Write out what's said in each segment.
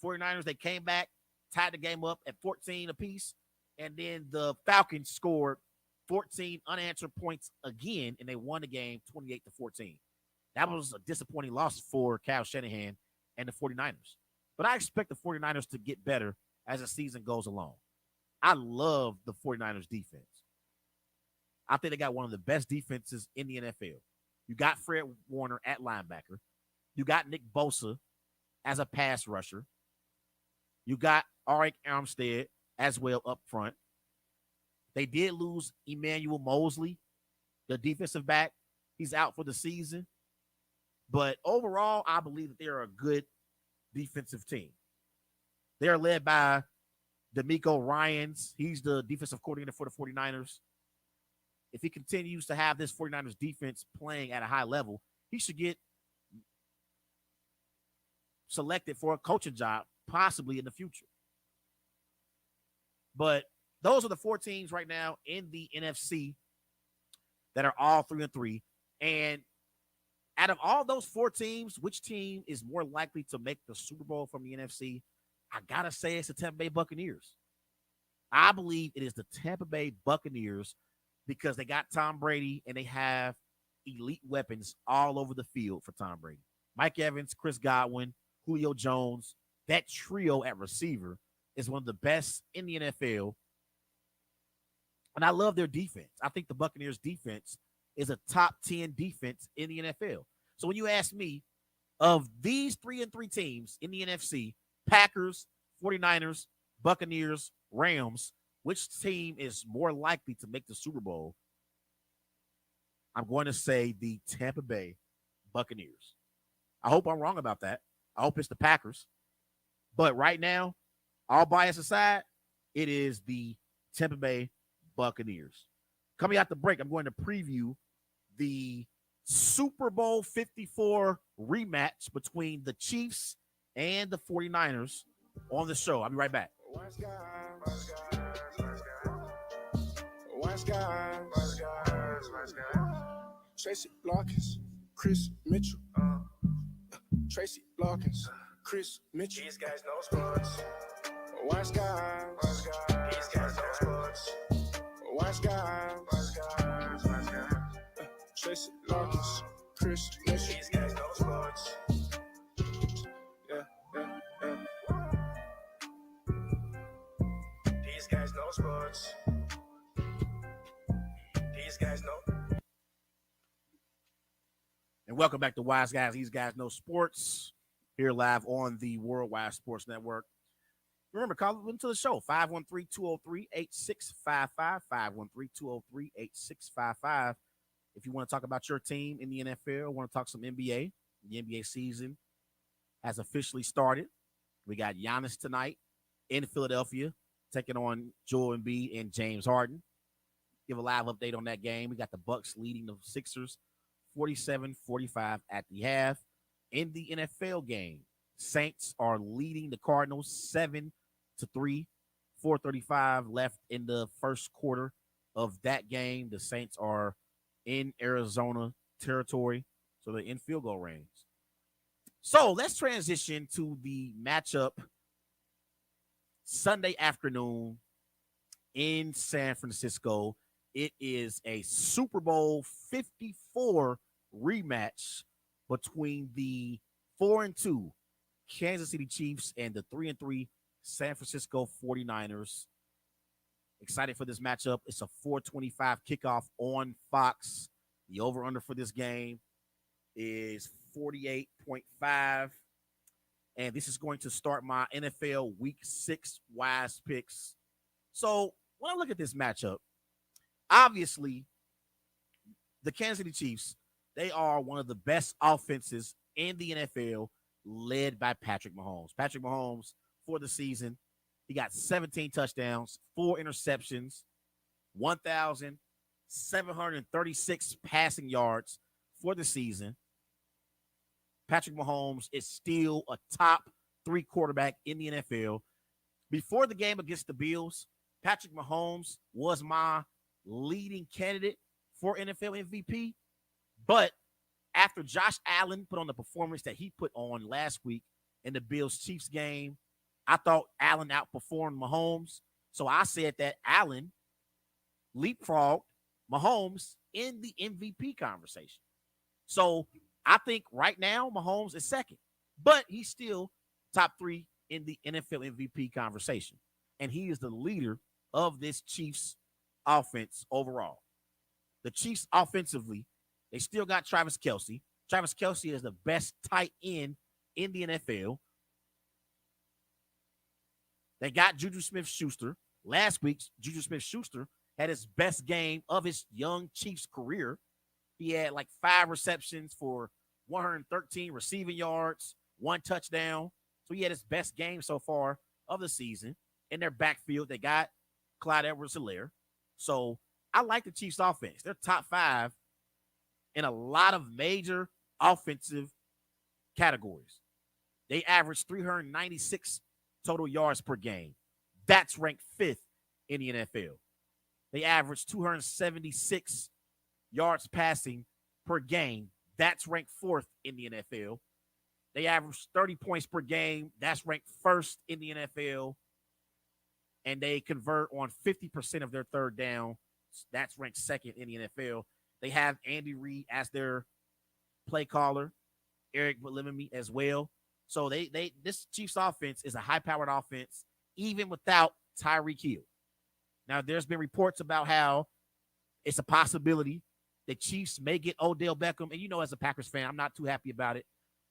49ers, they came back, tied the game up at 14 apiece, and then the Falcons scored 14 unanswered points again, and they won the game 28-14. That was a disappointing loss for Kyle Shanahan and the 49ers. But I expect the 49ers to get better as the season goes along. I love the 49ers defense. I think they got one of the best defenses in the NFL. You got Fred Warner at linebacker. You got Nick Bosa as a pass rusher. You got Arik Armstead as well up front. They did lose Emmanuel Mosley, the defensive back. He's out for the season. But overall, I believe that they're a good defensive team. They're led by D'Amico Ryans. He's the defensive coordinator for the 49ers. If he continues to have this 49ers defense playing at a high level, he should get selected for a coaching job possibly in the future. But those are the four teams right now in the NFC that are all 3-3. And out of all those four teams, which team is more likely to make the Super Bowl from the NFC? I got to say it's the Tampa Bay Buccaneers. I believe it is the Tampa Bay Buccaneers because they got Tom Brady and they have elite weapons all over the field for Tom Brady. Mike Evans, Chris Godwin, Julio Jones, that trio at receiver is one of the best in the NFL. And I love their defense. I think the Buccaneers defense is a top 10 defense in the NFL. So when you ask me, of these 3-3 teams in the NFC, Packers, 49ers, Buccaneers, Rams, which team is more likely to make the Super Bowl? I'm going to say the Tampa Bay Buccaneers. I hope I'm wrong about that. I hope it's the Packers. But right now, all bias aside, it is the Tampa Bay Buccaneers. Coming out the break, I'm going to preview the Super Bowl 54 rematch between the Chiefs and the 49ers on the show. I'll be right back. Tracy Larkins, Chris Mitchell. Tracy Larkins, Chris Mitchell. These guys know sports. Wise guys. These guys know sports. Wise guys. Tracy Larkins, Chris Mitchell. These guys know sports. Yeah. These guys know sports. These guys know. And welcome back to Wise Guys. These guys know sports. Here live on the Worldwide Sports Network. Remember, call into the show, 513-203-8655, 513-203-8655. If you want to talk about your team in the NFL, want to talk some NBA, the NBA season has officially started. We got Giannis tonight in Philadelphia, taking on Joel Embiid and James Harden. Give a live update on that game. We got the Bucks leading the Sixers 47-45 at the half. In the NFL game, Saints are leading the Cardinals 7-3, 4:35 left in the first quarter of that game. The Saints are in Arizona territory, so they're in field goal range. So let's transition to the matchup Sunday afternoon in San Francisco. It is a Super Bowl 54 rematch between the 4-2 Kansas City Chiefs and the 3-3 San Francisco 49ers. Excited for this matchup. It's a 4:25 kickoff on Fox. The over-under for this game is 48.5. And this is going to start my NFL Week 6 Wise Picks. So when I look at this matchup, obviously, the Kansas City Chiefs, they are one of the best offenses in the NFL, led by Patrick Mahomes. Patrick Mahomes, for the season, he got 17 touchdowns, 4 interceptions, 1,736 passing yards for the season. Patrick Mahomes is still a top 3 quarterback in the NFL. Before the game against the Bills, Patrick Mahomes was my leading candidate for NFL MVP. But after Josh Allen put on the performance that he put on last week in the Bills-Chiefs game, I thought Allen outperformed Mahomes. So I said that Allen leapfrogged Mahomes in the MVP conversation. So I think right now Mahomes is second, but he's still top 3 in the NFL MVP conversation. And he is the leader of this Chiefs offense overall. The Chiefs offensively, they still got Travis Kelce. Travis Kelce is the best tight end in the NFL. They got Juju Smith-Schuster. Last week, Juju Smith-Schuster had his best game of his young Chiefs career. He had like 5 receptions for 113 receiving yards, 1 touchdown. So he had his best game so far of the season. In their backfield, they got Clyde Edwards-Helaire. So I like the Chiefs offense. They're top 5 in a lot of major offensive categories. They average 396 total yards per game. That's ranked 5th in the NFL. They average 276 yards passing per game. That's ranked 4th in the NFL. They average 30 points per game. That's ranked 1st in the NFL. And they convert on 50% of their third down. That's ranked 2nd in the NFL. They have Andy Reid as their play caller, Eric Bieniemy as well. So this Chiefs offense is a high-powered offense, even without Tyreek Hill. Now, there's been reports about how it's a possibility the Chiefs may get Odell Beckham. And as a Packers fan, I'm not too happy about it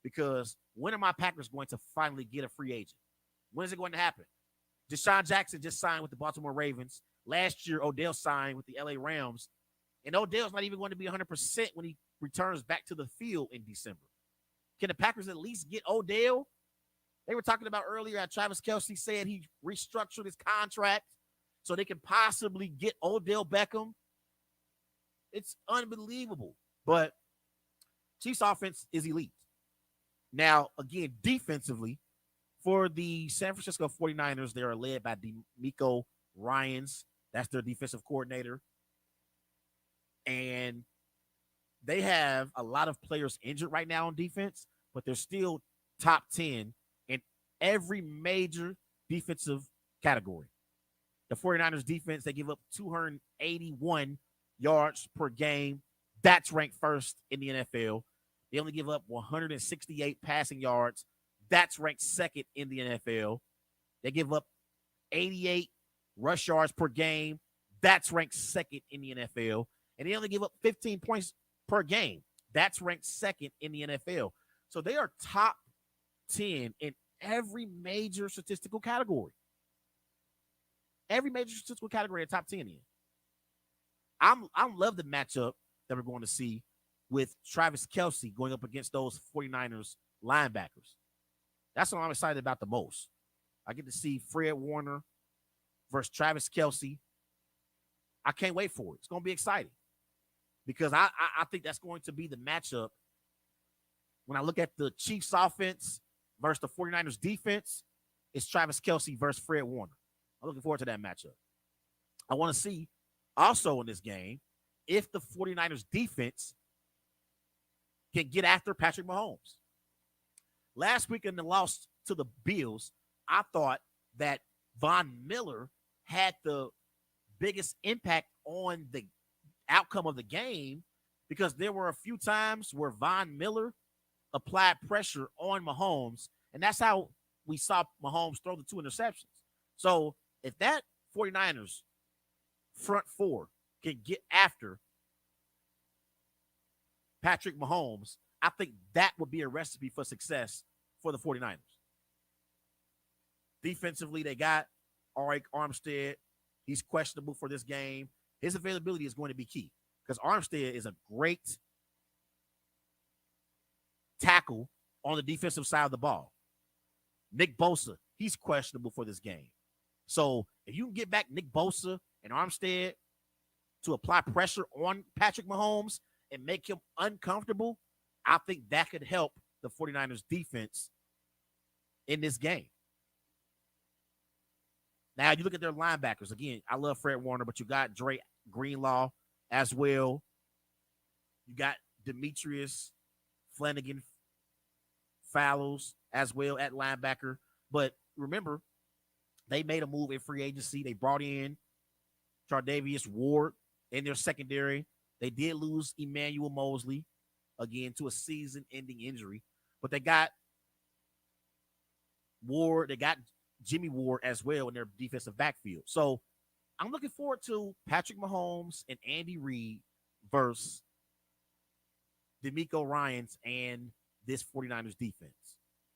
because when are my Packers going to finally get a free agent? When is it going to happen? Deshaun Jackson just signed with the Baltimore Ravens. Last year, Odell signed with the LA Rams. And Odell's not even going to be 100% when he returns back to the field in December. Can the Packers at least get Odell? They were talking about earlier how Travis Kelce said he restructured his contract so they can possibly get Odell Beckham. It's unbelievable. But Chiefs offense is elite. Now, again, defensively, for the San Francisco 49ers, they are led by DeMeco Ryans. That's their defensive coordinator. And they have a lot of players injured right now on defense, but they're still top 10 in every major defensive category. The 49ers defense, they give up 281 yards per game. That's ranked 1st in the NFL. They only give up 168 passing yards. That's ranked 2nd in the NFL. They give up 88 rush yards per game. That's ranked 2nd in the NFL. And they only give up 15 points per game. That's ranked 2nd in the NFL. So they are top 10 in every major statistical category. Every major statistical category are top 10 in. I love the matchup that we're going to see with Travis Kelce going up against those 49ers linebackers. That's what I'm excited about the most. I get to see Fred Warner versus Travis Kelce. I can't wait for it. It's going to be exciting because I think that's going to be the matchup. When I look at the Chiefs offense versus the 49ers defense, it's Travis Kelce versus Fred Warner. I'm looking forward to that matchup. I want to see also in this game if the 49ers defense can get after Patrick Mahomes. Last week in the loss to the Bills, I thought that Von Miller had the biggest impact on the outcome of the game because there were a few times where Von Miller applied pressure on Mahomes, and that's how we saw Mahomes throw the 2 interceptions. So if that 49ers front 4 can get after Patrick Mahomes, I think that would be a recipe for success for the 49ers. Defensively, they got Arik Armstead. He's questionable for this game. His availability is going to be key because Armstead is a great tackle on the defensive side of the ball. Nick Bosa, he's questionable for this game. So if you can get back Nick Bosa and Armstead to apply pressure on Patrick Mahomes and make him uncomfortable, I think that could help the 49ers defense in this game. Now, you look at their linebackers. Again, I love Fred Warner, but you got Dre Greenlaw as well. You got Demetrius Flanagan Fallows as well at linebacker. But remember, They made a move in free agency. They brought in Chardavius Ward in their secondary. They did lose Emmanuel Mosley again to a season-ending injury, but they got Ward. They got Jimmy Ward as well in their defensive backfield. So I'm looking forward to Patrick Mahomes and Andy Reid versus DeMeco Ryans and this 49ers defense.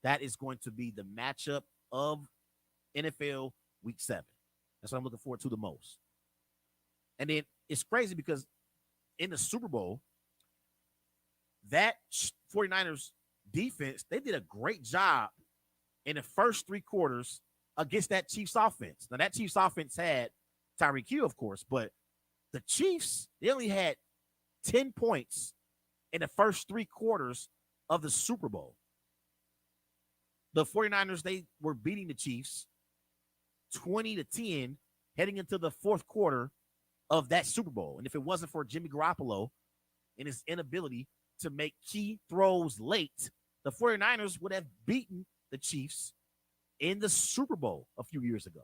That is going to be the matchup of NFL Week 7. That's what I'm looking forward to the most. And then it's crazy because in the Super Bowl, that 49ers defense, they did a great job in the first 3 quarters against that Chiefs offense. Now, that Chiefs offense had Tyreek Hill, of course, but the Chiefs, they only had 10 points in the first 3 quarters of the Super Bowl. The 49ers, they were beating the Chiefs 20-10 heading into the 4th quarter of that Super Bowl. And if it wasn't for Jimmy Garoppolo and his inability to make key throws late, the 49ers would have beaten the Chiefs in the Super Bowl a few years ago.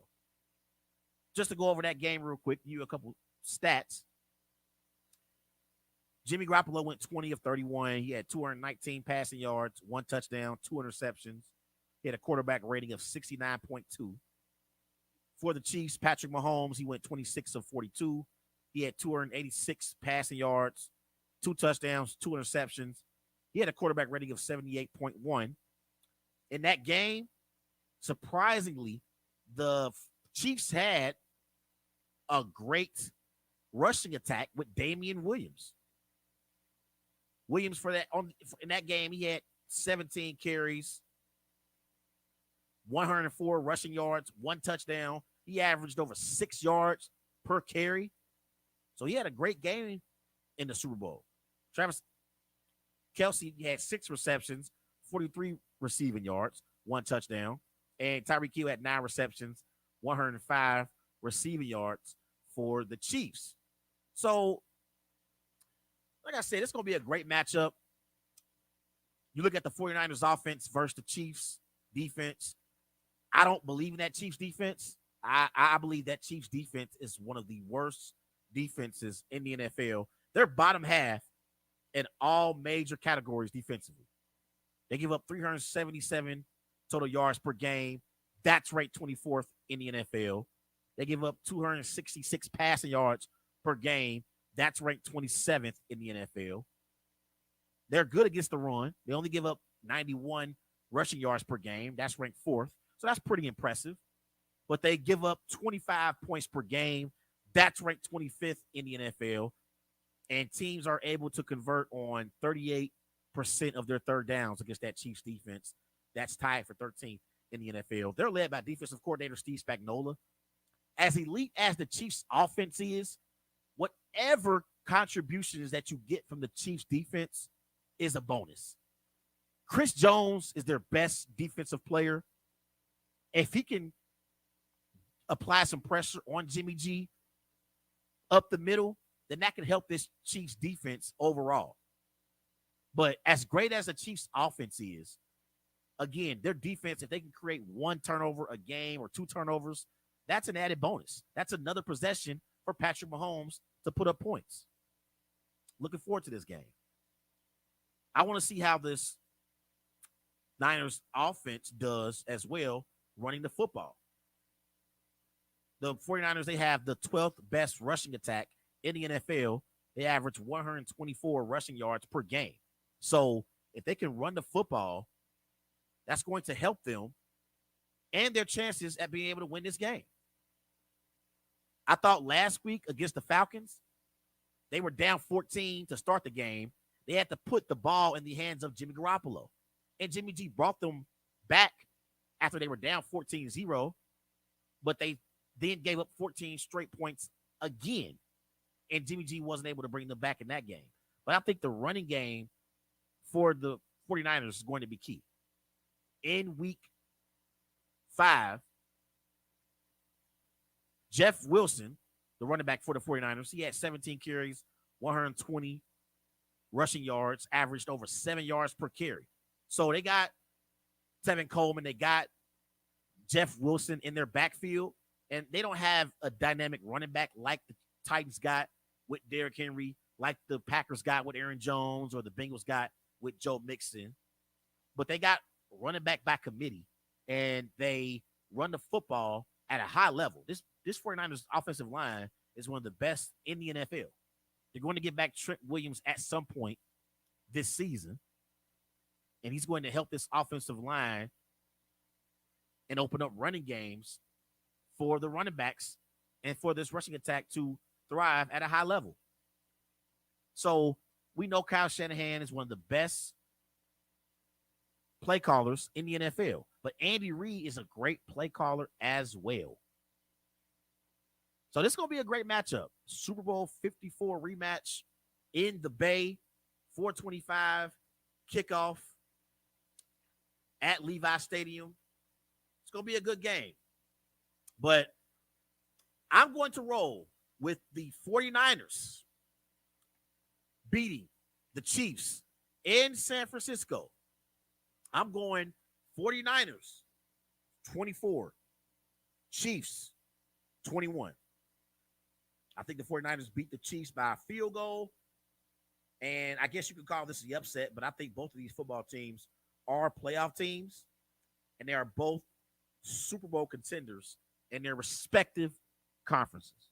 Just to go over that game real quick, give you a couple stats. Jimmy Garoppolo went 20 of 31. He had 219 passing yards, 1 touchdown, 2 interceptions. He had a quarterback rating of 69.2. For the Chiefs, Patrick Mahomes, he went 26 of 42. He had 286 passing yards, 2 touchdowns, 2 interceptions. He had a quarterback rating of 78.1. In that game, surprisingly, the Chiefs had a great rushing attack with Damian Williams. Williams in that game, he had 17 carries, 104 rushing yards, 1 touchdown. He averaged over 6 yards per carry. So he had a great game in the Super Bowl. Travis Kelce had 6 receptions, 43 receiving yards, 1 touchdown. And Tyreek Hill had 9 receptions, 105 receiving yards for the Chiefs. So, like I said, it's going to be a great matchup. You look at the 49ers offense versus the Chiefs defense. I don't believe in that Chiefs defense. I believe that Chiefs defense is one of the worst defenses in the NFL. They're bottom half in all major categories defensively. They give up 377 total yards per game. That's ranked 24th in the NFL. They give up 266 passing yards per game. That's ranked 27th in the NFL. They're good against the run. They only give up 91 rushing yards per game. That's ranked 4th. So that's pretty impressive. But they give up 25 points per game. That's ranked 25th in the NFL. And teams are able to convert on 38% of their third downs against that Chiefs defense. That's tied for 13th in the NFL. They're led by defensive coordinator Steve Spagnuolo. As elite as the Chiefs offense is, whatever contributions that you get from the Chiefs defense is a bonus. Chris Jones is their best defensive player. If he can apply some pressure on Jimmy G up the middle, then that can help this Chiefs defense overall. But as great as the Chiefs offense is, again, their defense, if they can create 1 turnover a game or 2 turnovers, that's an added bonus. That's another possession for Patrick Mahomes to put up points. Looking forward to this game. I want to see how this Niners offense does as well running the football. The 49ers, they have the 12th best rushing attack in the NFL. They average 124 rushing yards per game. So if they can run the football, that's going to help them and their chances at being able to win this game. I thought last week against the Falcons, they were down 14 to start the game. They had to put the ball in the hands of Jimmy Garoppolo. And Jimmy G brought them back after they were down 14-0, but they then gave up 14 straight points again. And Jimmy G wasn't able to bring them back in that game. But I think the running game for the 49ers is going to be key. In week 5, Jeff Wilson, the running back for the 49ers, he had 17 carries, 120 rushing yards, averaged over 7 yards per carry. So they got Tevin Coleman, they got Jeff Wilson in their backfield, and they don't have a dynamic running back like the Titans got with Derrick Henry, like the Packers got with Aaron Jones, or the Bengals got with Joe Mixon. But they got running back by committee, and they run the football at a high level. This 49ers offensive line is one of the best in the NFL. They're going to get back Trent Williams at some point this season, and he's going to help this offensive line and open up running games for the running backs and for this rushing attack to thrive at a high level. So we know Kyle Shanahan is one of the best play callers in the NFL, but Andy Reid is a great play caller as well. So this is going to be a great matchup. Super Bowl 54 rematch in the Bay, 4:25 kickoff at Levi Stadium. It's going to be a good game. But I'm going to roll with the 49ers beating the Chiefs in San Francisco. I'm going 49ers 24, Chiefs 21. I think the 49ers beat the Chiefs by a field goal. And I guess you could call this the upset, but I think both of these football teams are playoff teams, and they are both Super Bowl contenders in their respective conferences.